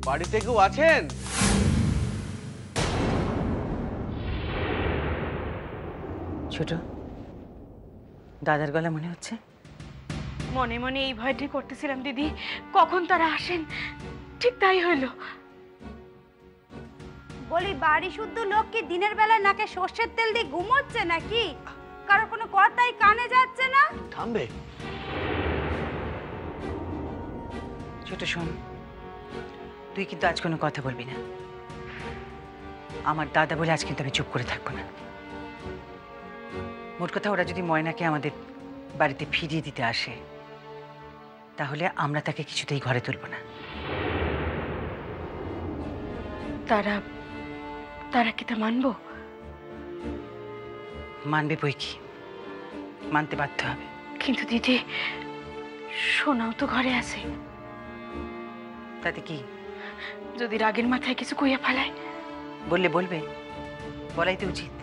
বাড়িতে কেউ আছেন? ছোট, দাদার গলা মনে হচ্ছে। মনে মনে এই ভয়টাই করতেছিলাম দিদি, কখন তারা আসেন। ঠিক তাই হইল। বলি বাড়ি শুদ্ধ লোক কি দিনের বেলা নাকে সর্ষের তেল দিয়ে ঘুমোচ্ছে নাকি? কারো কোনো কথাই কানে যাচ্ছে না। থামবে। ছোট শোন, তুই কিন্তু আজ কোনো কথা বলবি না। আমার দাদা বলে আজ কিন্তু আমি চুপ করে থাকবো না। মোট কথা, ওরা যদি ময়নাকে আমাদের বাড়িতে ফিরিয়ে দিতে আসে, তাহলে আমরা তাকে কিছুতেই ঘরে তুলব না। তারা তারা কি তা মানবো? মানবে বই কি, মানতে বাধ্য হবে। কিন্তু দিদি, সোনাও তো ঘরে আছে। তাতে কি? যদি রাগের মাথায় কিছু কইয়া ফেলায়? বললে বলবে, বলাই তো উচিত।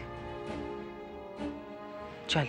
চল।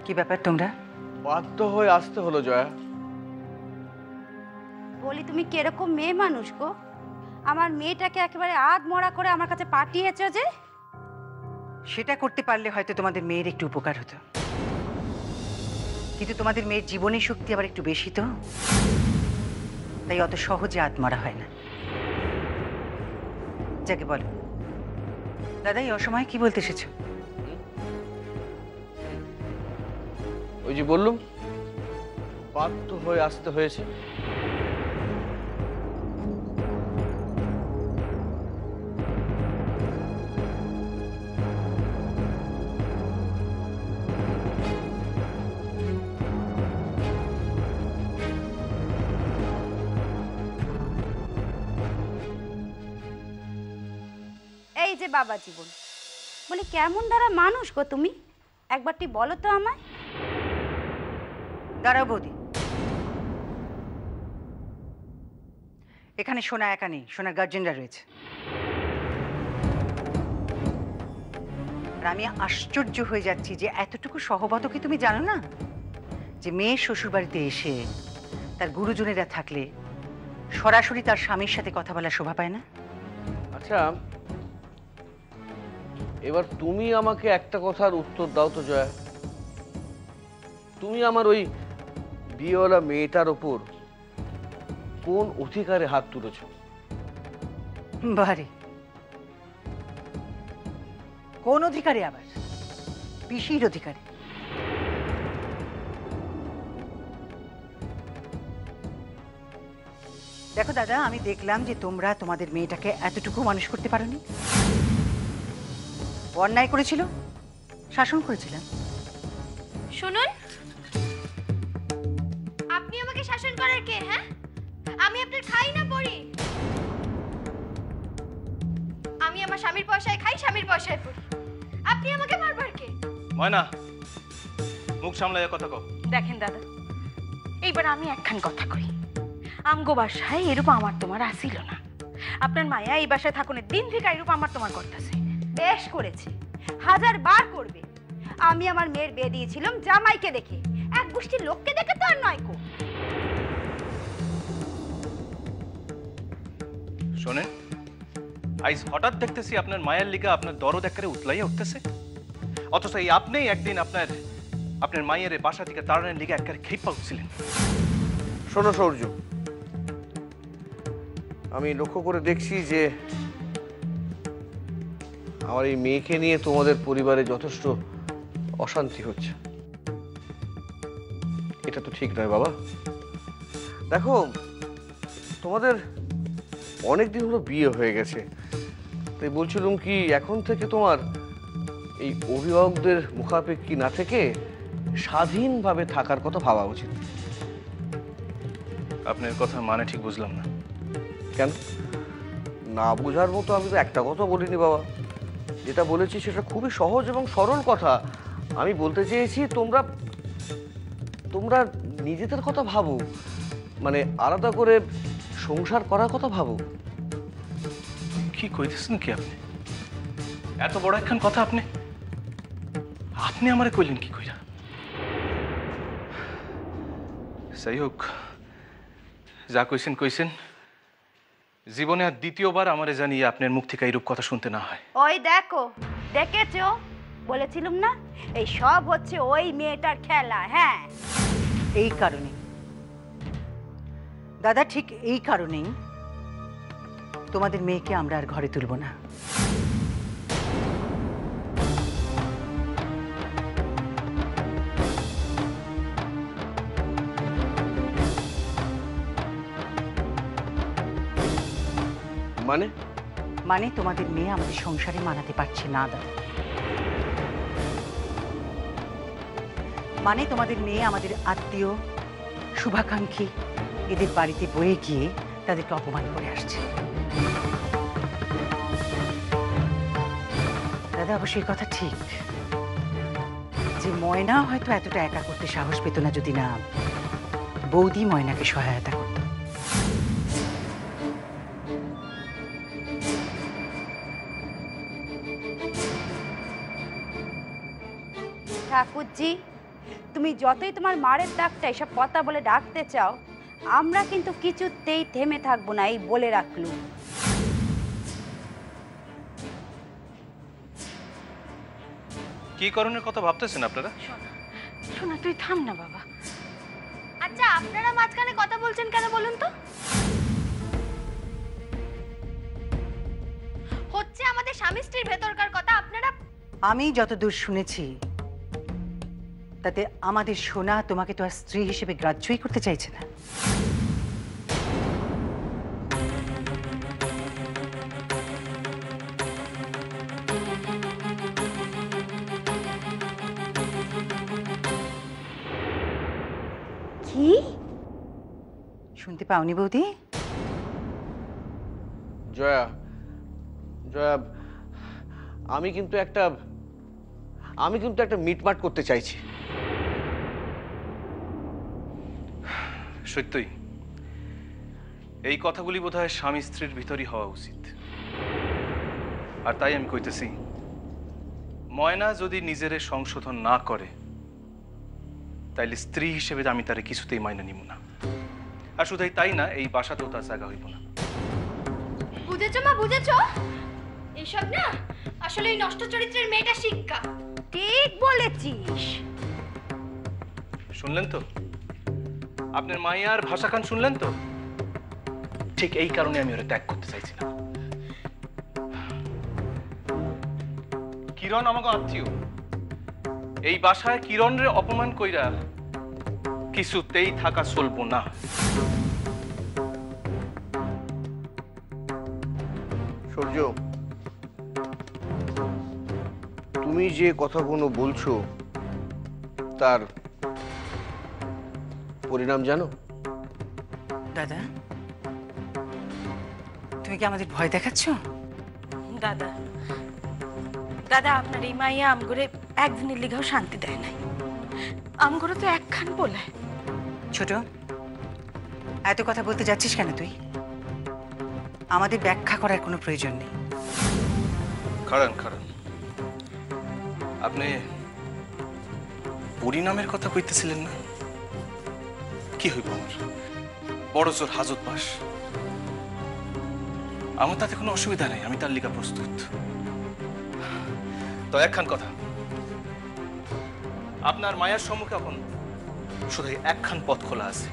কি ব্যাপার তোমরা? বাধ্য হয়ে আসতে হলো জয়া। বলি তুমি কিরকম মেয়ে মানুষ গো? আমার মেয়েটাকে একেবারে আধমরা করে আমার কাছে পাঠিয়েছো যে। সেটা করতে পারলে হয়তো তোমাদের মেয়ের একটু উপকার হতো, কিন্তু তোমাদের মেয়ের জীবনী শক্তি আবার একটু বেশি তো, তাই অত সহজে আত্মরা হয় না। যাকে বলো, দাদা এই অসময়ে কি বলতে এসেছো? ওই যে বললুম, বাধ্য হয়ে আসতে হয়েছে। এই যে বাবা জীবন, বলি কেমন ধারা মানুষ গো তুমি? একবারটি বলো তো আমায়। দাঁড়াও বৌদি, এখানে সোনা একা নেই, সোনার গার্জেনরা রয়েছে। আর আমি আশ্চর্য হয়ে যাচ্ছি যে এতটুকু সহবত কি তুমি জানো না, যে মেয়ে শ্বশুর বাড়িতে এসে তার গুরুজনেরা থাকলে সরাসরি তার স্বামীর সাথে কথা বলার শোভা পায় না। আচ্ছা, এবার তুমি আমাকে একটা কথার উত্তর দাও তো জয়া। তুমি আমার ওই বিয়েওয়ালা মেয়েটার ওপর কোন অধিকারে হাত তুলেছ? বারে, কোন অধিকারে? আবার পিসির অধিকারে। দেখো দাদা, আমি দেখলাম যে তোমরা তোমাদের মেয়েটাকে এতটুকু মানুষ করতে পারোনি। অন্যায় করেছিল, শাসন করেছিলাম। শুনুন, আপনি আমাকে শাসন করার কে? হ্যাঁ, আমি আপনার খাই না পড়ি? আমি আমার স্বামীর পয়সায় খাই, স্বামীর পয়সায় পড়ি। আপনি আমাকে মারবার কে? ময়না, মুখ সামলাইয়া কথা কও। দেখেন দাদা, এইবার আমি একখান কথা কই। আমগো বাসায় এরূপ আমার তোমার আসিল না। আপনার মায়া এই বাসায় থাকুনের দিন থেকে এরূপ আমার তোমার করতেছে। বেশ করেছে, 1000 বার করবে। আমি আমার মেয়ের বিয়ে দিয়েছিলাম জামাইকে দেখে, এক গোষ্ঠীর লোককে দেখে তো আর নয় কো। শোনেন, আইজ হঠাৎ দেখতেছি আপনার মায়ের লিগা আপনার দরদ একেবারে উতলাইয়া উঠতেছে, অথচ এই আপনিই একদিন আপনার মায়ের বাসা থেকে তাড়ানোর লিগা একেবারে খেপা উঠছিলেন। শোনো সৌর্য, আমি লক্ষ্য করে দেখছি যে আমার এই মেয়েকে নিয়ে তোমাদের পরিবারে যথেষ্ট অশান্তি হচ্ছে। এটা তো ঠিক নয় বাবা। দেখো, তোমাদের অনেক দিন হলো বিয়ে হয়ে গেছে, তাই বলছিলাম কি এখন থেকে তোমার এই অভিভাবকদের মুখাপেক্ষী না থেকে স্বাধীনভাবে থাকার কথা ভাবা উচিত। আপনার কথা মানে ঠিক বুঝলাম না। কেন না বোঝার মতো? আমি তো একটা কথা বলিনি বাবা, যেটা বলেছি সেটা খুবই সহজ এবং সরল কথা। আমি বলতে চেয়েছি তোমরা তোমরা নিজেদের কথা ভাবো, মানে আলাদা করে সংসার করার কথা ভাবো। কি কইতেছেন কি আপনি? এত বড় একখান কথা আপনি আপনি আমারে কইলেন কি কইরা? যাই হোক, যা কইছেন কইছেন। জীবনে আর দ্বিতীয়বার আমারে জানিয়ে আপনার মুখ থেকে এইরূপ কথা শুনতে না হয়। ওই দেখো, দেখেছো? বলেছিলাম না এই সব হচ্ছে ওই মেয়েটার খেলা। হ্যাঁ, এই কারণে দাদা, ঠিক এই কারণেই তোমাদের মেয়েকে আমরা আর ঘরে তুলব না। মানে মানে তোমাদের মেয়ে আমাদের সংসারে মানাতে পারছে না দাদা। মানে তোমাদের মেয়ে আমাদের আত্মীয়, শুভাকাঙ্ক্ষী এদের বাড়িতে বয়ে গিয়ে তাদেরকে অপমান করে আসছে। দাদা অবশ্যই কথা ঠিক যে ময়না হয়তো এতটা একা করতে সাহস পেত না যদি না বৌদি ময়নাকে সহায়তা করত। ঠাকুরজি, তুমি যতই তোমার মারের ডাকটা এসব কথা বলে ডাকতে চাও, আমরা কিন্তু কিছুতেই থেমে থাকবো না, এই বলে রাখলুম। কি কারণের কথা ভাবতেছেন আপনারা? শোনা, তুই থাম না বাবা। আচ্ছা, আপনারা মাঝখানে কথা বলছেন কেন বলুন তো? হচ্ছে আমাদের স্বামী স্ত্রীর ভেতরকার কথা। আপনারা আমি যতদূর শুনেছি তাতে আমাদের সোনা তোমাকে তো আর স্ত্রী হিসেবে গ্রাহ্যই করতে চাইছে না। কি শুনতে পাওনি বৌদি? জয়া, জয়া, আমি কিন্তু একটা মিটমাট করতে চাইছি। সত্যই এই কথাগুলি বোধহয় স্বামী স্ত্রীর ভিতরই হওয়া উচিত। আর তাই আমি কইতেছি, ময়না যদি নিজেরে সংশোধন না করে তাইলে স্ত্রী হিসেবে আমি তারে কিছুতেই মাইনা নিব না। আর শুধুই তাই না, এই বাসাতেও তার জায়গা হইব না। বুঝেছো মা, বুঝেছো? এইসব না আসলে এই নষ্ট চরিত্রের মেয়েটা শিক্ষা। ঠিক বলেছিস। শুনলেন তো? আপনার মাইয়ার ভাষাখান শুনলেন তো? ঠিক এই কারণে আমি ওরা ত্যাগ করতে চাইছি না। কিরণ আমাকে আত্মীয়, এই বাসায় কিরণরে অপমান কইরা কিছুতেই থাকা চলবো না। সূর্য, তুমি যে কথাগুলো বলছো তার পরিণাম জানো? দাদা, তুমি কি আমাদের ভয় দেখাচ্ছ? দাদা, দাদা, আপনার এই মাইয়া আমগরে একদিনের লিগাও শান্তি দেয় নাই। আমগরে তো একখান বলে। ছোট, এত কথা বলতে যাচ্ছিস কেন তুই? আমাদের ব্যাখ্যা করার কোনো প্রয়োজন নেই। খারান খারান, আপনি পরিণামের কথা কইতেছিলেন না? কি হইব আমার? বড় জোর হাজত বাস, আমার তাতে কোনো অসুবিধা নেই, আমি তার লিগা প্রস্তুত। তো একখান কথা, আপনার মায়ের সম্মুখে এখন শুধু একখান পথ খোলা আছে।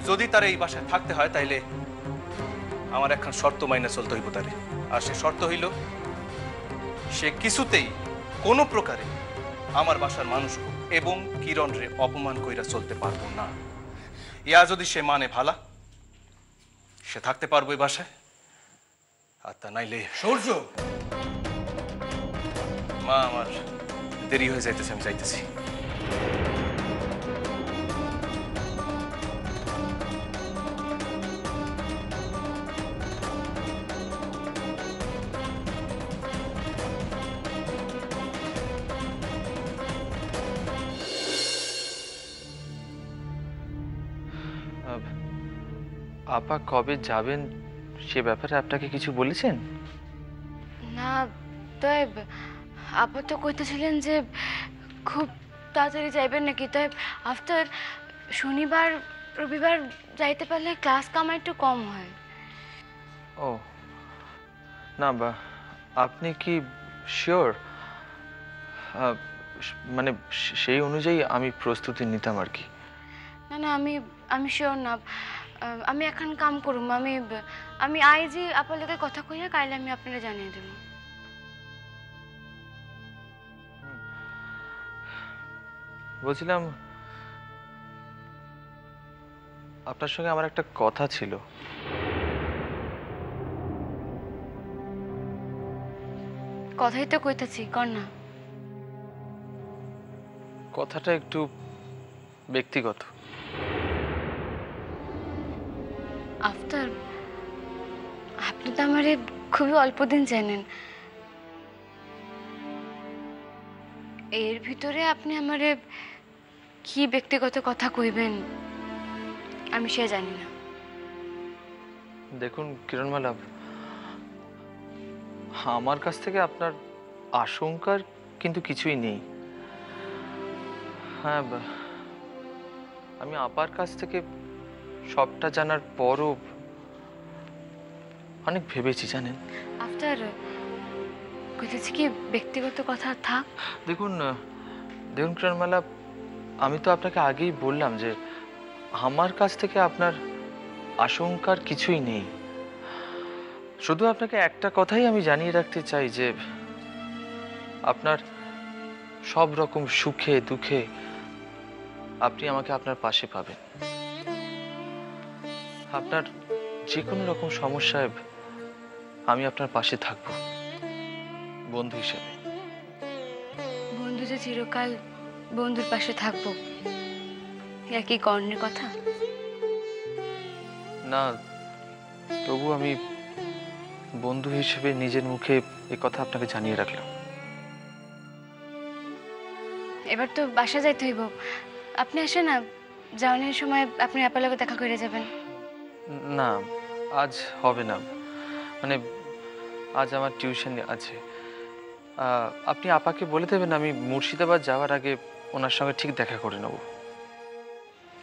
যদি তার এই বাসায় থাকতে হয় তাইলে আমার একখান শর্ত মাইনে চলতে হইব তারে। আর সে শর্ত হইল, সে কিছুতেই কোনো প্রকারে আমার বাসার মানুষকে এবং কিরণরে অপমান কইরা চলতে পারবো না। ইয়া যদি সে মানে ভালা, সে থাকতে পারবো এই বাসায়। আর তা নাইলে সূর্য, মা আমার দেরি হয়ে যাইতেছে, আমি যাইতেছি। আপা কবে যাবেন সে ব্যাপারে আপনাকে কিছু বলেছেন? না, তাই আপা তো কইতেছিলেন যে খুব তাড়াতাড়ি যাইবেন নাকি, তাই আফটার শনিবার রবিবার যাইতে পারলে ক্লাস কামা একটু কম হয়। ও না, বা আপনি কি শিওর? মানে সেই অনুযায়ী আমি প্রস্তুতি নিতাম আর কি। না না, আমি শিওর না। আমি এখন কাম করুম, আমি আইজি আপার লোকে কথা কইয়া কাইলে আমি আপনারা জানিয়ে দেব। বলছিলাম আপনার সঙ্গে আমার একটা কথা ছিল। কথাই তো কইতেছি, কর না। কথাটা একটু ব্যক্তিগত। আফটার আপনি তো আমারে খুবই অল্প দিন জানেন, এর ভিতরে আপনি আমারে কি ব্যক্তিগত কথা কইবেন আমি সে জানি না। দেখুন কিরণমালা, আমার কাছ থেকে আপনার আশঙ্কার কিন্তু কিছুই নেই। হ্যাঁ, আমি আপার কাছ থেকে সবটা জানার পরও অনেক ভেবেছি জানেন। আফটার কইতেছি কি ব্যক্তিগত কথা থাক। দেখুন কিরণমালা, আমি তো আপনাকে আগেই বললাম যে আমার কাছ থেকে আপনার আশঙ্কার কিছুই নেই। শুধু আপনাকে একটা কথাই আমি জানিয়ে রাখতে চাই যে আপনার সব রকম সুখে দুঃখে আপনি আমাকে আপনার পাশে পাবেন। আপনার যে কোনো রকম সমস্যায় আমি আপনার পাশে থাকব বন্ধু হিসেবে। বন্ধু যে চিরকাল বন্ধুর পাশে থাকবো, একই কর্ণের কথা না, তবু আমি বন্ধু হিসেবে নিজের মুখে এ কথা আপনাকে জানিয়ে রাখলাম। এবার তো বাসা যাইতে হইব, আপনি আসেন না, যাওয়ানোর সময় আপনি আপার লগে দেখা করে যাবেন। না, আজ হবে না, মানে আজ আমার টিউশন আছে। আপনি আপাকে বলে দেবেন আমি মুর্শিদাবাদ যাওয়ার আগে ওনার সঙ্গে ঠিক দেখা করে নেব।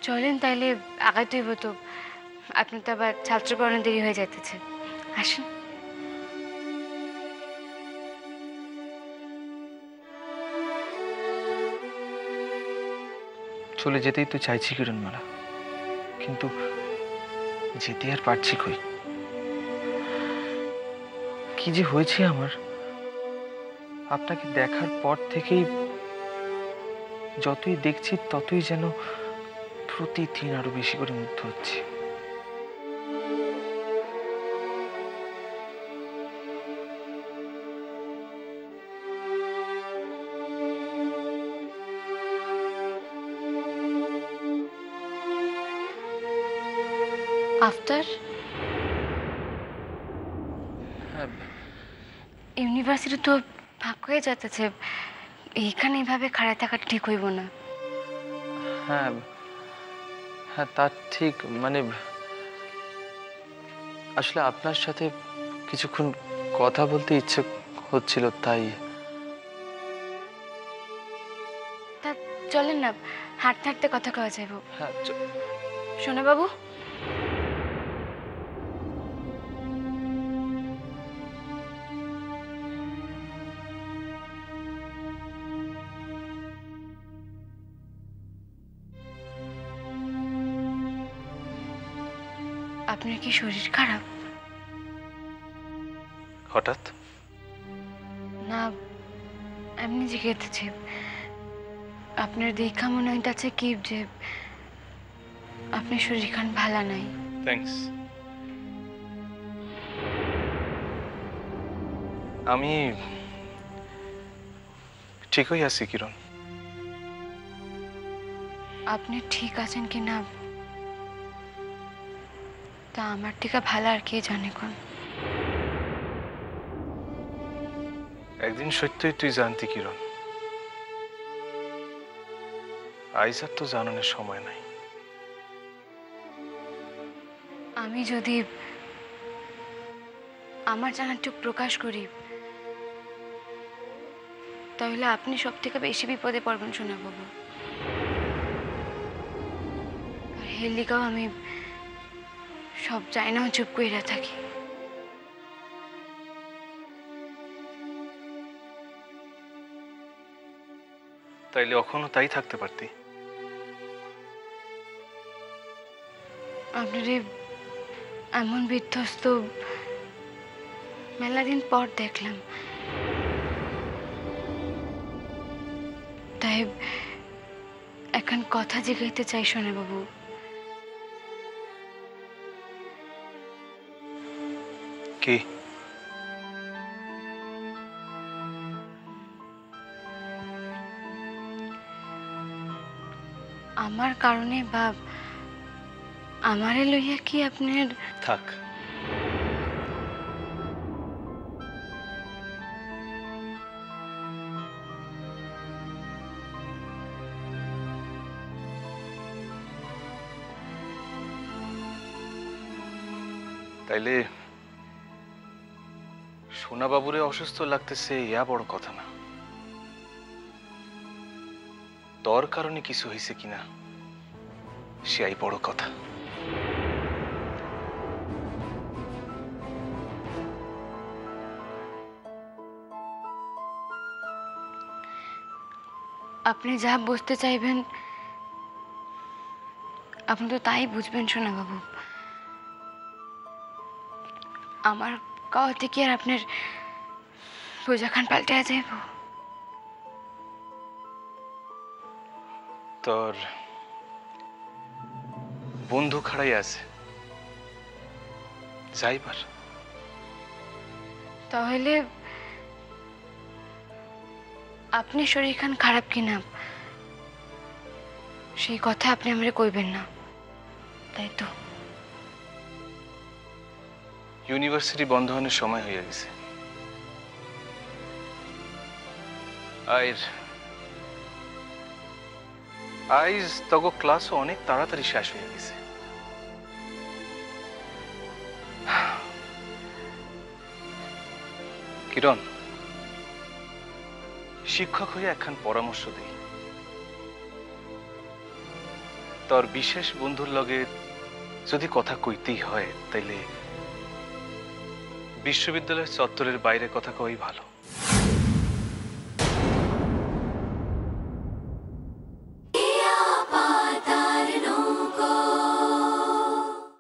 চলেন তাইলে, আগাইতে হইব তো, আপনি তো আবার ছাত্রকরণে দেরি হয়ে যাইতেছে। আসেন। চলে যেতেই তো চাইছি কিরণমালা, কিন্তু যেতে আর পারছি কই। কি যে হয়েছে আমার, আপনাকে দেখার পর থেকেই যতই দেখছি ততই যেন প্রতিদিন আরো বেশি করে মুগ্ধ হচ্ছি। আফটার ইউনিভার্সিটি তো ভাগ হয়ে যাচ্ছে, এইখানে এইভাবে খাড়ায় থাকা ঠিক হইব না। হ্যাঁ হ্যাঁ, তা ঠিক, মানে আসলে আপনার সাথে কিছুক্ষণ কথা বলতে ইচ্ছে হচ্ছিল, তাই। তা চলেন না, হাঁটতে হাঁটতে কথা কওয়া যাইব। হ্যাঁ, শোনো বাবু, আপনার কি শরীর খারাপ? হঠাৎ? না, এমনি জিজ্ঞেসেছি। আপনার দেখা মনে হইতাছে কি যে আপনার শরীর খান ভালো নাই। থ্যাঙ্কস। আমি ঠিকই আছি কিরণ। আপনি ঠিক আছেন কি না তা আমার থেকে ভালো আর কে জানে কোন। একদিন সত্যই তুই জানতি কিরণ, আইজ আর তো জানানোর সময় নাই। আমি যদি আমার জানারটুকু প্রকাশ করি তাহলে আপনি সব থেকে বেশি বিপদে পড়বেন সোনা বাবু। আর হেলিকাও আমি সব চাই না চুপ কইরা থাকি। তাইলে এখনো তাই থাকতে পারতি। আপনারে এমন বিধ্বস্ত মেলা দিন পর দেখলাম, তাই এখন কথা জিগাইতে চাই সোনা বাবু। কি? আমার কারণে বা আমারে লইয়া কি আপনার থাক, তাইলে সোনা বাবুরে অসুস্থ লাগতেছে ইয়া বড় কথা না, তোর কারণে কিছু হয়েছে কিনা সেটাই বড় কথা। আপনি যা বুঝতে চাইবেন আপনি তো তাই বুঝবেন সোনা বাবু। আমার কাওয়াতে কি আর আপনার সোজা খান পাল্টে যাইব? তোর বন্ধু খাড়াই আছে যাইবার। তাহলে আপনি শরীর খান খারাপ কিনা সেই কথা আপনি আমারে কইবেন না, তাই তো? ইউনিভার্সিটি বন্ধ হওয়ার সময় হয়ে গেছে, আর আইজ তগো ক্লাসও অনেক তাড়াতাড়ি শেষ হয়ে গেছে। কিরণ, শিক্ষক হয়ে একখান পরামর্শ দেই। তোর বিশেষ বন্ধুর লগে যদি কথা কইতেই হয় তাইলে বিশ্ববিদ্যালয়ের চত্বরের বাইরে কথা কই ভালো।